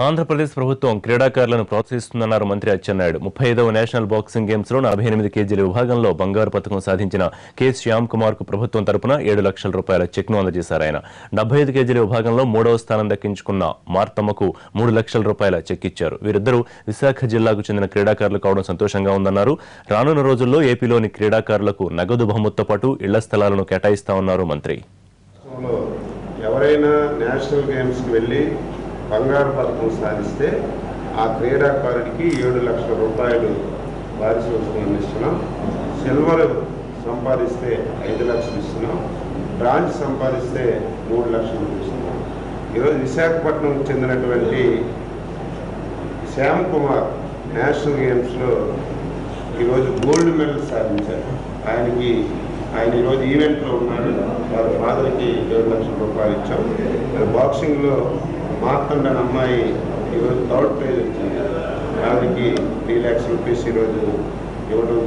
ఆంధ్రప్రదేశ్ ప్రభుత్వం క్రీడాకారులను ప్రోత్సహిస్తుందన్నారు మంత్రి అచ్చెన్నాయుడు. 35వ నేషనల్ బాక్సింగ్ గేమ్స్ లో 48 కేజీల విభాగంలో బంగారు పతకం సాధించిన కె శ్యామ్ కుమార్ కు ప్రభుత్వం తరపున 7 లక్షల రూపాయల చెక్ను అందజేశారు. ఆయన 75 కేజీల విభాగంలో 3వ స్థానం దక్కించుకున్న మార్తమ్మకు 3 లక్షల రూపాయల చెక్ ఇచ్చారు. వీరిద్దరూ విశాఖ జిల్లాకు చెందిన క్రీడాకారులు కావడం సంతోషంగా ఉందన్నారు. రానున్న రోజుల్లో ఏపీలోని క్రీడాకారులకు నగదు బహుమతితో పాటు ఇళ్ల స్థలాలను కేటాయిస్తామన్నారు మంత్రి. ఎవరైనా నేషనల్ గేమ్స్కి వెళ్ళి బంగారు పథకం సాధిస్తే ఆ క్రీడాకారుడికి 7 లక్షల రూపాయలు పారితోషికం ఇస్తున్నాం. సిల్వర్ సంపాదిస్తే 5 లక్షలు ఇస్తున్నాం. బ్రాంజ్ సంపాదిస్తే 3 లక్షలు ఇస్తున్నాం. ఈరోజు విశాఖపట్నం చెందినటువంటి శ్యామ్ కుమార్ నేషనల్ గేమ్స్లో ఈరోజు గోల్డ్ మెడల్ సాధించారు. ఆయన ఈరోజు ఈవెంట్లో ఉన్నాడు. వారి ఫాదర్కి 7 లక్షల రూపాయలు ఇచ్చాం. బాక్సింగ్లో మార్తండ అమ్మాయి ఈరోజు థర్డ్ ప్రైజ్ వచ్చింది. దానికి 3 లక్షల రూపీస్ ఈరోజు ఇవ్వడం